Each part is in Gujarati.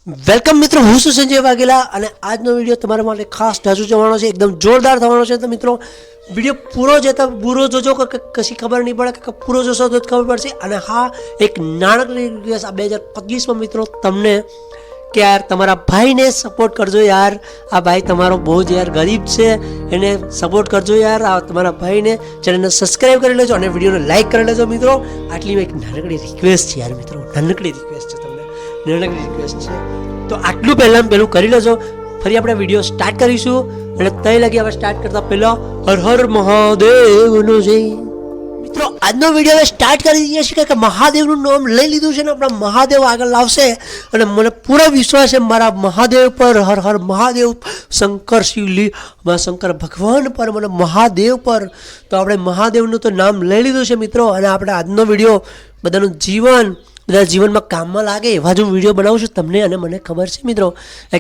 વેલકમ મિત્રો, હું છું સંજય વાઘેલા અને આજનો વિડીયો તમારા માટે ખાસ ઢાંચું જવાનો છે, એકદમ જોરદાર થવાનો છે. તો મિત્રો વિડીયો પૂરો જતા પૂરો જોજો કે કશી ખબર નહીં પડે કે પૂરો જોશો તો જ ખબર પડશે. અને હા, એક નાનકડી રિક્વેસ્ટ, આ 2025માં મિત્રો તમને કે યાર તમારા ભાઈને સપોર્ટ કરજો યાર. આ ભાઈ તમારો બહુ જ યાર ગરીબ છે, એને સપોર્ટ કરજો યાર. આ તમારા ભાઈને ચેનલને સબસ્ક્રાઈબ કરી લેજો અને વિડીયોને લાઈક કરી લેજો મિત્રો. આટલી એક નાનકડી રિક્વેસ્ટ છે યાર મિત્રો, નાનકડી રિક્વેસ્ટ છે, તમને નાનકડી રિક્વેસ્ટ છે. તો આટલું પહેલું કરી લેજો. ફરી આપણે વિડીયો સ્ટાર્ટ કરીશું અને તય લગી આપણે સ્ટાર્ટ કરતા પહેલા હર હર મહાદેવનો જય. મિત્રો આજનો વિડીયો હવે સ્ટાર્ટ કરી દઈએ છીએ કે મહાદેવનું નામ લઈ લીધું છે ને આપણા મહાદેવ આગળ લાવશે. અને મને પૂરો વિશ્વાસ છે મારા મહાદેવ પર, હર હર મહાદેવ, શંકર શિવલી, શંકર ભગવાન પર, મને મહાદેવ પર. તો આપણે મહાદેવનું તો નામ લઈ લીધું છે મિત્રો. અને આપણે આજનો વિડીયો બધાનું બધા જીવનમાં કામમાં લાગે એવા જ હું વિડીયો બનાવું છું તમને અને મને ખબર છે મિત્રો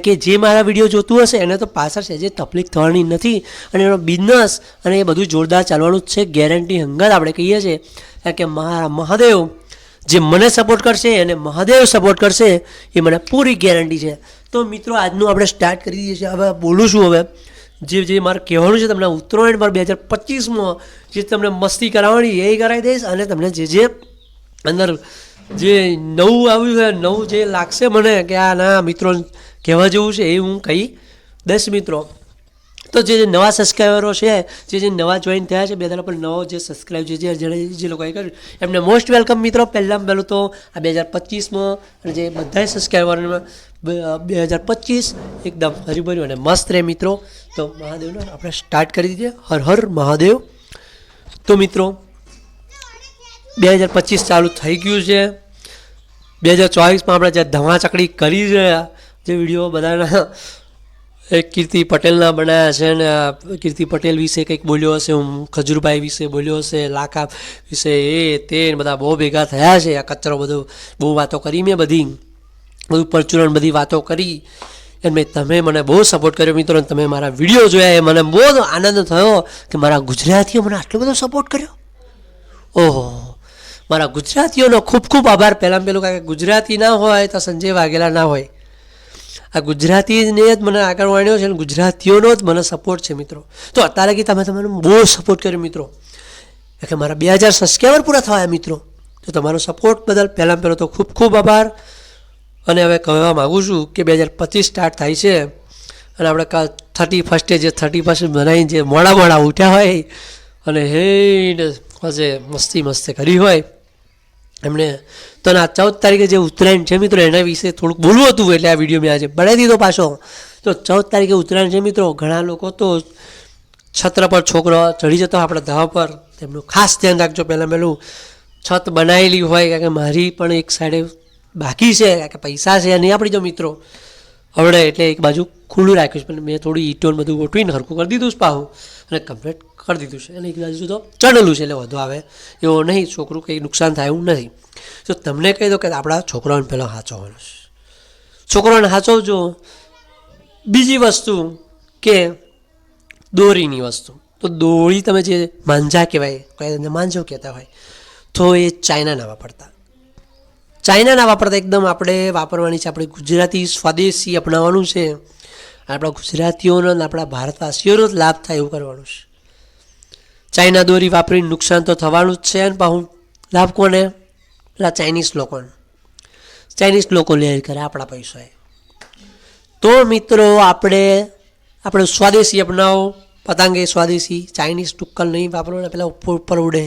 કે જે મારા વિડીયો જોતું હશે એને તો પાછળ છે જે તકલીફ થવાની નથી. અને એનો બિઝનેસ અને એ બધું જોરદાર ચાલવાનું જ છે, ગેરંટી હંગાત આપણે કહીએ છીએ કે મારા મહાદેવ જે મને સપોર્ટ કરશે અને મહાદેવ સપોર્ટ કરશે એ મને પૂરી ગેરંટી છે. તો મિત્રો આજનું આપણે સ્ટાર્ટ કરી દઈએ છીએ. હવે બોલું છું, હવે જે મારે કહેવાનું છે તમને ઉત્તરાયણ પર 2025માં જે તમને મસ્તી કરાવવાની એ કરાવી દઈશ. અને તમને જે અંદર જે નવું આવ્યું છે, નવું જે લાગશે મને કે આ ના મિત્રો કહેવા જેવું છે એ હું કહી દઈશ મિત્રો. તો જે નવા સબસ્ક્રાઈબરો છે, જે નવા જોઈન થયા છે, બે દાડા પર નવો જે સબસ્ક્રાઈબ જે લોકોએ કર્યું એમને મોસ્ટ વેલકમ મિત્રો. પહેલું તો આ 2025માં અને જે બધા સબસ્ક્રાઈબરોને 2025 એકદમ હરીભર્યું અને મસ્ત રહે મિત્રો. તો મહાદેવનો આપણે સ્ટાર્ટ કરી દીધે, હર હર મહાદેવ. તો મિત્રો 2025 ચાલુ થઈ ગયું છે. 2024માં આપણે જે ધમાચકડી કરી છે, જે વિડીયો બધાના એક કીર્તિ પટેલના બનાવ્યા છે ને કીર્તિ પટેલ વિશે કંઈક બોલ્યો હશે, હું ખજૂરભાઈ વિશે બોલ્યો હશે, લાકા વિશે એ તે બધા બહુ ભેગા થયા છે. આ કચરો બધો બહુ વાતો કરી, મેં બધું પરચુરણ બધી વાતો કરી. એમ તમે મને બહુ સપોર્ટ કર્યો મિત્રો. તમે મારા વિડીયો જોયા એ મને બહુ આનંદ થયો કે મારા ગુજરાતીઓ મને આટલો બધો સપોર્ટ કર્યો. ઓહો, મારા ગુજરાતીઓનો ખૂબ ખૂબ આભાર. પહેલું કારણ કે ગુજરાતી ના હોય તો સંજય વાઘેલા ના હોય. આ ગુજરાતીને જ મને આગળ વાળ્યો છે અને ગુજરાતીઓનો જ મને સપોર્ટ છે મિત્રો. તો અત્યારે કે તમે બહુ સપોર્ટ કર્યો મિત્રો. કે મારા 2000 સબસ્ક્રાઈબર પૂરા થયા મિત્રો. તો તમારો સપોર્ટ બદલ પહેલો તો ખૂબ ખૂબ આભાર. અને હવે કહેવા માગું છું કે 2025 સ્ટાર્ટ થાય છે અને આપણે 31 જે 31 બનાવીને જે મોડા ઉઠ્યા હોય અને હે જે મસ્તી કરી હોય એમને તો આ 14 તારીખે જે ઉત્તરાયણ છે મિત્રો એના વિશે થોડુંક બોલવું હતું, એટલે આ વિડીયો મેં આજે બનાવી દીધો પાછો. તો 14 તારીખે ઉત્તરાયણ છે મિત્રો. ઘણા લોકો તો છત્ર પર છોકરો ચડી જતો આપણા ધાબા પર, તેમનું ખાસ ધ્યાન રાખજો. પહેલું છત બનાવેલી હોય કારણ કે મારી પણ એક સાઈડે બાકી છે કે પૈસા છે નહીં આપણી જો મિત્રો હવડે, એટલે એક બાજુ ખુલ્લું રાખ્યું છે. પણ મેં થોડી ઈંટો બધું ગોઠવીને હરખું કરી દીધું છે પાહું અને કમ્પ્લીટ કરી દીધું છે. અને એક બાજુ તો ચણેલું છે એટલે વધુ આવે એવો નહીં, છોકરું કંઈ નુકસાન થાય એવું નથી. તો તમને કહી દો કે આપણા છોકરાઓને પહેલાં સાચવવાનું છે, છોકરાઓને સાચવજો. બીજી વસ્તુ કે દોરીની વસ્તુ, તો દોરી તમે જે માંજા કહેવાય, કઈ માંજો કહેતા હોય, તો એ ચાઇના ના વાપરતા એકદમ આપણે વાપરવાની છે. આપણે ગુજરાતી સ્વદેશી અપનાવવાનું છે. આપણા ગુજરાતીઓનો અને આપણા ભારતવાસીઓનો જ લાભ થાય એવું કરવાનું છે. ચાઇના દોરી વાપરીને નુકસાન તો થવાનું જ છે. અને પાછું લાભ કોને? પેલા ચાઇનીઝ લોકો લે કરે આપણા પૈસા. તો મિત્રો આપણે સ્વદેશી અપનાવો. પતંગે સ્વદેશી, ચાઇનીઝ ટુક્કલ નહીં વાપરવાના, પેલા ઉપર ઉડે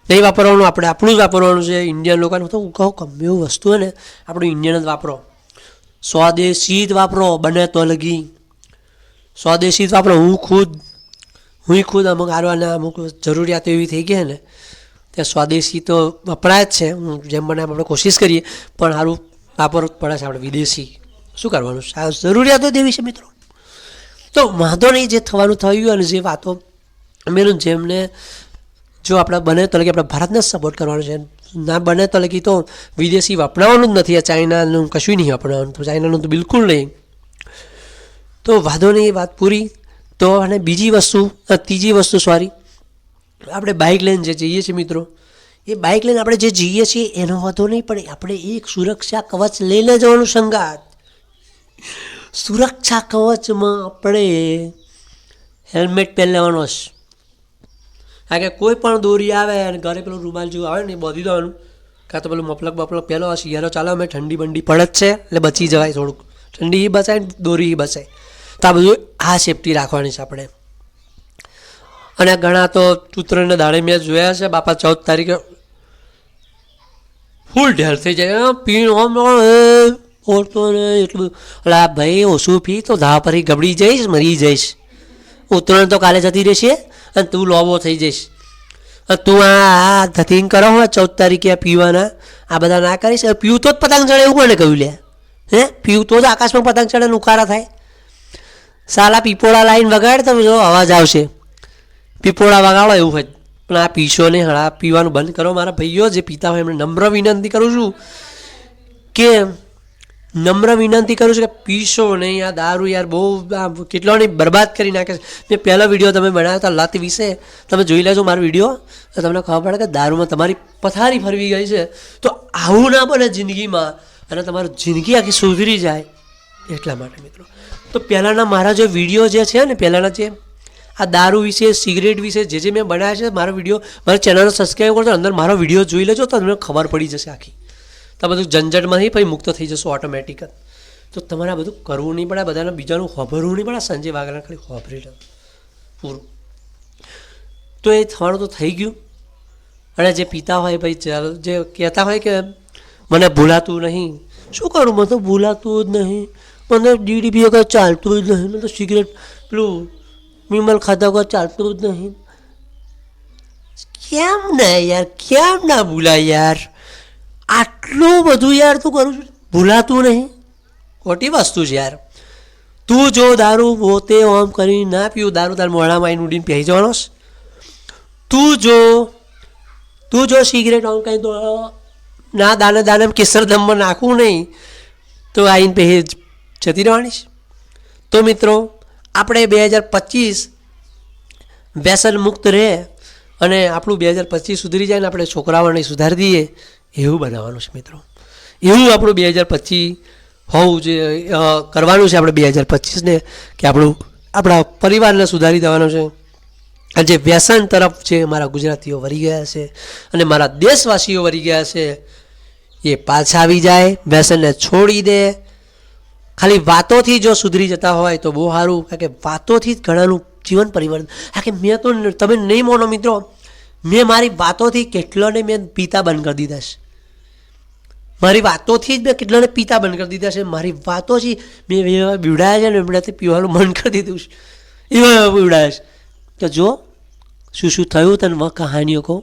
નહીં વાપરવાનું. આપણે આપણું જ વાપરવાનું છે. ઇન્ડિયન લોકોને તો હું કહું ગમે એવું વસ્તુ હોય ને આપણું ઇન્ડિયન જ વાપરો, સ્વદેશી જ વાપરો. બને તો લગી સ્વદેશી જ વાપરો. હું ખુદ અમુક આરવાના અમુક જરૂરિયાતો એવી થઈ ગયા ને ત્યાં સ્વદેશી તો વપરાય જ છે. હું જેમ બને આપણે કોશિશ કરીએ પણ સારું વાપરવું જ પડે છે. આપણે વિદેશી શું કરવાનું છે, જરૂરિયાતો દેવી છે મિત્રો. તો વાંધો નહીં, જે થવાનું થયું. અને જે વાતો મેલું જેમને જો આપણે બને તો લગી આપણે ભારતને જ સપોર્ટ કરવાનો છે. ના બને તો લગી તો વિદેશી અપનાવવાનું જ નથી. આ ચાઇનાનું કશું નહીં અપનાવવાનું, તો ચાઇનાનું તો બિલકુલ નહીં. તો વાંધો નહીં, એ વાત પૂરી. તો અને ત્રીજી વસ્તુ આપણે બાઇક લઈને જે જઈએ છીએ મિત્રો એ બાઇક લઈને આપણે જે જઈએ છીએ એનો વાંધો નહીં, પણ આપણે એક સુરક્ષા કવચ લઈને જવાનું સંગાત. સુરક્ષા કવચમાં આપણે હેલ્મેટ પહેરી લેવાનો છે. કારણ કે કોઈ પણ દોરી આવે અને ઘરે પેલું રૂમાલ જેવું આવે ને એ બાંધી દેવાનું, કાં તો પેલું મફલક બફલક પહેલો શિયાળો ચાલે અમે ઠંડી બંડી પડે જ છે એટલે બચી જવાય, થોડુંક ઠંડી બચાય દોરી બચાય. તો આ બધું આ સેફટી રાખવાની છે આપણે. અને ઘણા તો ઉત્તરાયણના દાડે મેં જોયા છે બાપા 14 તારીખે ફૂલ ઢેર થઈ જાય, પીણ ઓળતો ને એટલું. એટલે ભાઈ ઓછું પી તો ધાવા પરી ગબડી જઈશ, મરી જઈશ. ઉત્તરાયણ તો કાલે જતી રહેશે અને તું લોબો થઈ જઈશ. તું આ ધતિંગ કરો હોય 14 તારીખે પીવાના આ બધા ના કરીશ. પીવું તો જ પતંગ ચડે એવું કોને કહ્યું લે? હે પીવું તો જ આકાશમાં પતંગ ચડે ને ઉકાળા થાય. સાલા પીપોળા લાઈન વગાડ તમે જો અવાજ આવશે, પીપોળા વગાડો એવું હોય. પણ આ પીશો ને હળા પીવાનું બંધ કરો મારા ભાઈઓ જે પીતા હોય એમને નમ્ર વિનંતી કરું છું કે પીશો નહીં. આ દારૂ યાર બહુ કેટલોની બરબાદ કરી નાખે છે. મેં પહેલો વિડીયો તમે બનાવ્યો હતા લત વિશે, તમે જોઈ લેજો મારો વિડીયો, તો તમને ખબર પડે કે દારૂમાં તમારી પથારી ફરવી ગઈ છે. તો આવું ના બને જિંદગીમાં અને તમારી જિંદગી આખી સુધરી જાય એટલા માટે મિત્રો. તો પહેલાંના મારા જે વિડીયો જે છે ને, પહેલાંના જે આ દારૂ વિશે સિગરેટ વિશે જે મેં બનાવ્યા છે મારો વિડીયો, મારા ચેનલને સબસ્ક્રાઈબ કરજો, અંદર મારો વિડીયો જોઈ લેજો તો તમને ખબર પડી જશે આખી. તો બધું ઝંઝટમાંથી પછી મુક્ત થઈ જશો ઓટોમેટિક જ. તો તમારે આ બધું કરવું નહીં પડે, બધાને બીજાનું ખબરવું નહીં પડે. સંજય વાઘેલા ખાલી ખબરી લો પૂરું. તો એ થવાનું તો થઈ ગયું. અને જે પીતા હોય ભાઈ ચાલો, જે કહેતા હોય કે મને ભૂલાતું નહીં, શું કરું મને તો ભૂલાતું જ નહીં, મને બીડી પીવા વગર ચાલતું જ નહીં, મને તો સિગરેટ પેલું વિમલ ખાધા વગર ચાલતું જ નહીં. કેમ ના યાર, કેમ ના ભૂલાય યાર? આટલું બધું યાર તું કરું છું, ભૂલાતું નહીં? ખોટી વસ્તુ છે યાર. તું જો દારૂ પોતે ઓમ કરી ના પીવું, દારૂ તાર મોઢામાં આવીને ઉડીને પી જવાનો. તું જો સિગરેટ ઓમ કંઈ તો ના દાને દાને કેસર દમમાં નાખવું નહીં તો આવીને પી જતી રહેવાની. તો મિત્રો આપણે 2025 વ્યસન મુક્ત રહે અને આપણું 2025 સુધરી જાય ને આપણે છોકરાઓને સુધારી દઈએ એવું બનાવવાનું છે મિત્રો. એવું આપણું 2025 હોવું જે કરવાનું છે આપણે 2025ને, કે આપણા પરિવારને સુધારી દેવાનો છે. અને જે વ્યસન તરફ છે મારા ગુજરાતીઓ વળી ગયા છે અને મારા દેશવાસીઓ વળી ગયા છે એ પાછા આવી જાય, વ્યસનને છોડી દે. ખાલી વાતોથી જો સુધરી જતા હોય તો બહુ સારું, કારણ કે વાતોથી જ ઘણાનું જીવન પરિવર્તન. કારણ કે મેં તો તમે નહીં માનો મિત્રો, મેં મારી વાતોથી કેટલાને મેં પીતા બંધ કરી દીધા છે. મારી વાતોથી જ મેં કેટલાને પીતા બંધ કરી દીધા છે. મારી વાતોથી મેં એવા બીવડાયા છે ને એમનાથી પીવાનું બંધ કરી દીધું છે. એવા બીવડાયા છે કે જો શું થયું તને કહાનીઓ કહું.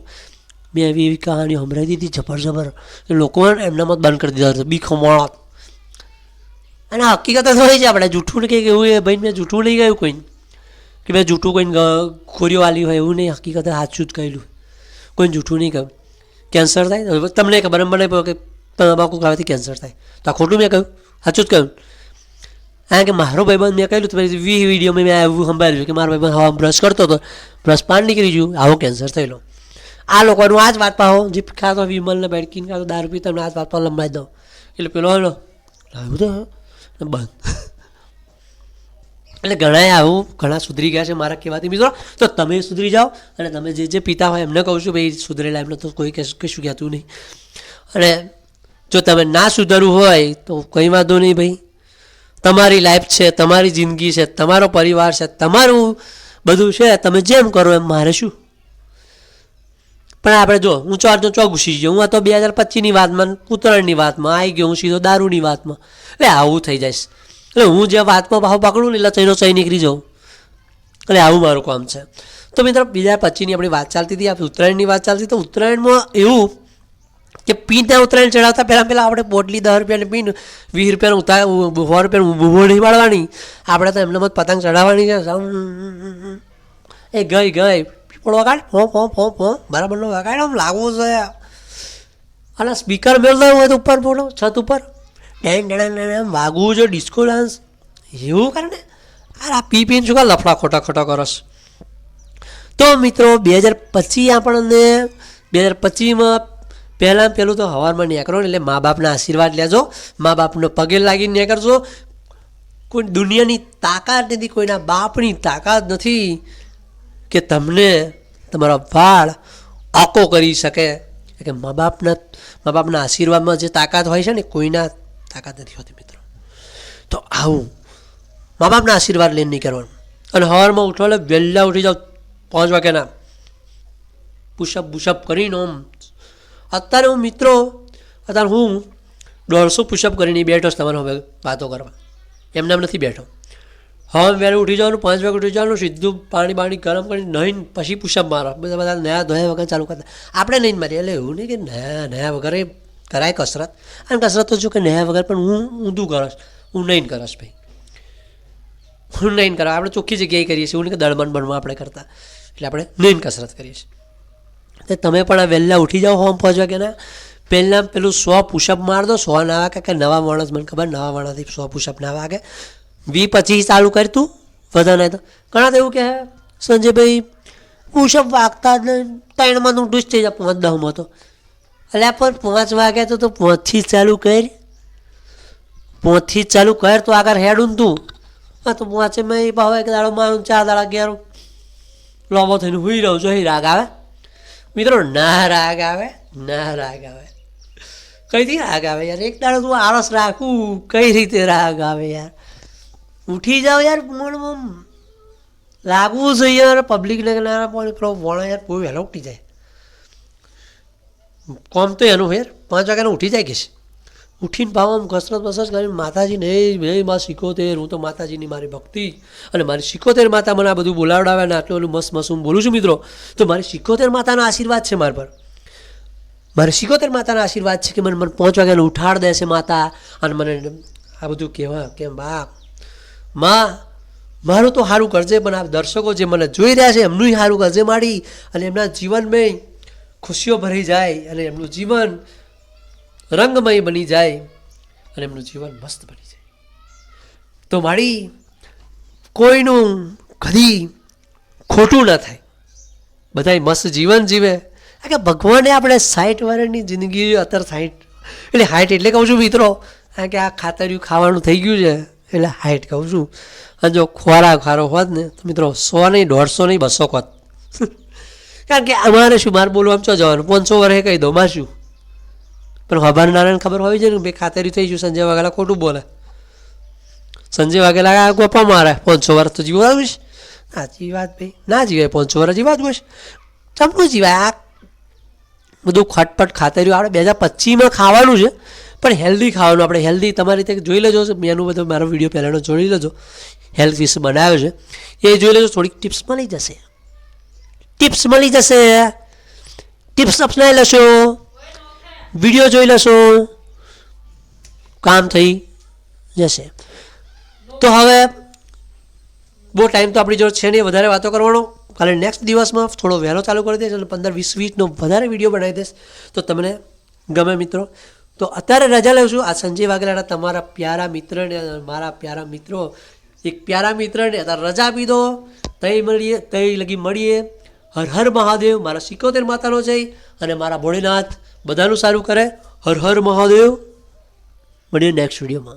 મેં એવી કહાનીઓ સંભળાવી દીધી જબર લોકો એમનામાં બંધ કરી દીધા બી ખમોળા. અને હકીકત જ હોય છે, આપણે જૂઠું ને કંઈક એવું એ ભાઈ મેં જૂઠું નહીં કહ્યું કોઈને, કે મેં જૂઠું કોઈને ખોરીઓ વાલી હોય એવું નહીં. હકીકત સાચું જ કહેલું, કોઈને જૂઠું નહીં કહ્યું. કેન્સર થાય તમને ખબર મને કે તમાકુ ખાવાથી કેન્સર થાય, તો આ ખોટું મેં કહ્યું? સાચું જ કહ્યું. કારણ કે મારો ભાઈબંધ મેં કહ્યું તો વિડીયોમાં મેં એવું સંભાળ્યું કે મારો ભાઈબંધ હવા બ્રશ કરતો હતો, બ્રશ પાન નીકળી ગયું, આવો કેન્સર થયેલો. આ લોકોનું આ જ વાત પાહો જે ખાતો વિમલને બેડકીને ખાતો દારૂ પી તમને આ જ વાત પાહો લંબાઈ દો એટલે પેલો હલો લાવ્યું તો બંધ. એટલે ઘણા સુધરી ગયા છે મારા કહેવાથી મિત્રો. તો તમે સુધરી જાઓ અને તમે જે પીતા હોય એમને કહું છું ભાઈ સુધરેલા, એમને તો કોઈ કશું કહેતું નહીં. અને જો તમે ના સુધરવું હોય તો કંઈ વાંધો નહીં ભાઈ, તમારી લાઈફ છે, તમારી જિંદગી છે, તમારો પરિવાર છે, તમારું બધું છે, તમે જેમ કરો એમ મારે શું. પણ આપણે જો હું ચો ઘૂસી ગયો, હું આ તો 2025ની વાતમાં ઉત્તરાયણની વાતમાં આવી ગયો, હું સીધો દારૂની વાતમાં. એટલે આવું થઈ જાય. એટલે હું જે વાતમાં ભાવ પકડું ને એટલે ચઈનો ચઈ નીકળી જાઉં. એટલે આવું મારું કામ છે. તો મિત્રો 2025ની આપણી વાત ચાલતી હતી, આપણે ઉત્તરાયણની વાત ચાલતી. તો ઉત્તરાયણમાં એવું કે પીને ઉત્તરાયણ ચડાવતા પહેલાં આપણે પોટલી 10 રૂપિયાની પીને 20 રૂપિયાનું 100 રૂપિયાનું ઊભો નહીં પાડવાની, આપણે તો એમને પતંગ ચડાવવાની છે. એ ગઈ પણ વગાડ ફો બરાબરનો વગાડ આમ લાગવું છે. અને સ્પીકર મેળવું હોય તો ઉપર બોલો છત ઉપર એમ વાગવું છે, ડિસ્કો ડાન્સ એવું કરે ને. આ પીને શું લફડા ખોટા કરસ. તો મિત્રો 2025 આપણને 2025માં પહેલું તો સવારમાં નીકળો એટલે મા બાપના આશીર્વાદ લેજો, મા બાપનો પગે લાગીને નીકળજો. કોઈ દુનિયાની તાકાત નથી, કોઈના બાપની તાકાત નથી કે તમને તમારા વાળ આકો કરી શકે. કે મા બાપના આશીર્વાદમાં જે તાકાત હોય છે ને કોઈના તાકાત નથી હોતી મિત્રો. તો આવું મા બાપના આશીર્વાદ લઈને નહીં કરવાનું. અને સવારમાં ઉઠો એટલે વહેલા ઉઠી જાઓ 5 વાગ્યાના, પુશઅપ કરીને આમ. અત્યારે હું 150 પુશઅપ કરીને બેઠો છું તમારે હવે વાતો કરવા, એમને એમ નથી બેઠો. હવે વહેલું ઉઠી જવાનું, 5 વાગે ઉઠી જવાનું, સીધું પાણી ગરમ કરીને નહીને પછી પુશઅપ મારો. બધા નયા ધોયા વગર ચાલુ કરતા, આપણે નહીં મારીએ. એટલે એવું નહીં કે નયા વગર એ કરાય કસરત. અને કસરત તો જો કે નયા વગર પણ હું ઊંધું કરશ, હું નહીં કરશ ભાઈ, હું નહીં કરવા. આપણે ચોખ્ખી જગ્યાએ કરીએ છીએ, એવું નહીં કે દળમન બળમાં આપણે કરતા. એટલે આપણે નહીં કસરત કરીએ છીએ. તો તમે પણ આ વહેલા ઉઠી જાઓ 5 વાગ્યાના, પહેલાં પેલું 100 પુશઅપ માર દો. 100 ના વાગે કે નવા માણસ, મને ખબર નવા માણસથી 100 પુશઅપ ના વાગે. 20-25 ચાલુ કરી તું વધારે નહીં તો. ઘણા તો એવું કહે સંજયભાઈ પુશઅપ વાગતા જ નહીં, 3માં તું ડૂસ થઈ જાય 5-10માં તો. એટલે પણ 5 વાગે તો 5થી ચાલુ કર, 5થી ચાલુ કર તો આગળ હેડું તું. હા તો 5 ભાવે એક દાડો મારું, 4 દાડા ઘેર લોબો થઈને હુઈ રહું છું. રાગ આવે મિત્રો? ના રાગ આવે, ના રાગ આવે. કઈથી રાગ આવે યાર? એક દાડો તું આળસ રાખું, કઈ રીતે રાગ આવે યાર? ઉઠી જાઓ યાર, મનમાં લાગવું જોઈએ યાર. પબ્લિકને વણા યાર બહુ વહેલો ઉઠી જાય. કોમ તો એનું યાર 5 વાગ્યાનું ઉઠી જાય કે છે. ઉઠીને ભાવ આમ કસરત બસરત કરીને માતાજીને એ મારા 77, હું તો માતાજીની મારી ભક્તિ, અને મારી 77 માતા મને આ બધું બોલાવડાવે ને આટલું ઓલું મસ્ત હું બોલું છું મિત્રો. તો મારી 77 માતાના આશીર્વાદ છે મારા પર. મારે 77 માતાના આશીર્વાદ છે કે મને 5 વાગ્યાનું ઉઠાડ દે છે માતા. અને મને આ બધું કહેવા કે માં મારું તો સારું કરજે, પણ આ દર્શકો જે મને જોઈ રહ્યા છે એમનું સારું કરજે માડી, અને એમના જીવનમાં ખુશીઓ ભરી જાય, અને એમનું જીવન રંગમય બની જાય, અને એમનું જીવન મસ્ત બની જાય. તો મારી કોઈનું કદી ખોટું ન થાય, બધાય મસ્ત જીવન જીવે. કે ભગવાને આપણે 60 વર્ષની જિંદગી, અત્યારે 60 એટલે 60 એટલે કહું છું મિત્રો, કારણ કે આ ખાતરિયું ખાવાનું થઈ ગયું છે એટલે 60 કહું છું. અને જો ખોરાક ખારો હોત ને તો મિત્રો 100 નહીં, 150 નહીં, 200 હોત. કારણ કે અમારે શું, મારે બોલવું આમ ચો જવાનું, 500 વર્ષે કહી દઉં માં શું. પણ હબારનારાયણ ખબર હોવી જોઈએ ને ભાઈ ખાતરી થઈ ગયું. સંજય વાઘેલા ખોટું બોલે, સંજય વાઘેલા ગોપા મારે 500 વર્ષ તો જીવવાનું છે. સાચી વાત ભાઈ, ના જીવાય 500 વર્ષ જીવાતું હશે, ચમનું જીવાય. આ બધું ખટપટ ખાતર્યું આપણે 2025માં ખાવાનું છે, પણ હેલ્ધી ખાવાનું. આપણે હેલ્ધી તમારી રીતે જોઈ લેજો, મેનુ બધો મારો વિડીયો પહેલાંનો જોઈ લેજો, હેલ્થ વિશે બનાવ્યો છે એ જોઈ લેજો. થોડીક ટિપ્સ મળી જશે, ટિપ્સ અપનાવી લેશો, વિડીયો જોઈ લેશો, કામ થઈ જશે. તો હવે બહુ ટાઈમ તો આપણી જોડે છે નહીં વધારે વાતો કરવાનો. કાલે નેક્સ્ટ દિવસમાં થોડો વહેલો ચાલુ કરી દઈશ, અને 15-20 મિનિટનો વધારે વિડીયો બનાવી દઈશ, તો તમને ગમે મિત્રો. તો અત્યારે રજા લઉં છું. આ સંજય વાઘેલા તમારા પ્યારા મિત્રને, મારા પ્યારા મિત્રો, એક પ્યારા મિત્રને અત્યારે રજા આપી દો. તઈ લગી મળીએ. હર હર મહાદેવ. મારા 77 માતાનો જય, અને મારા ભોળેનાથ બધાનું સારું કરે. હર હર મહાદેવ. મળીએ નેક્સ્ટ વિડીયોમાં.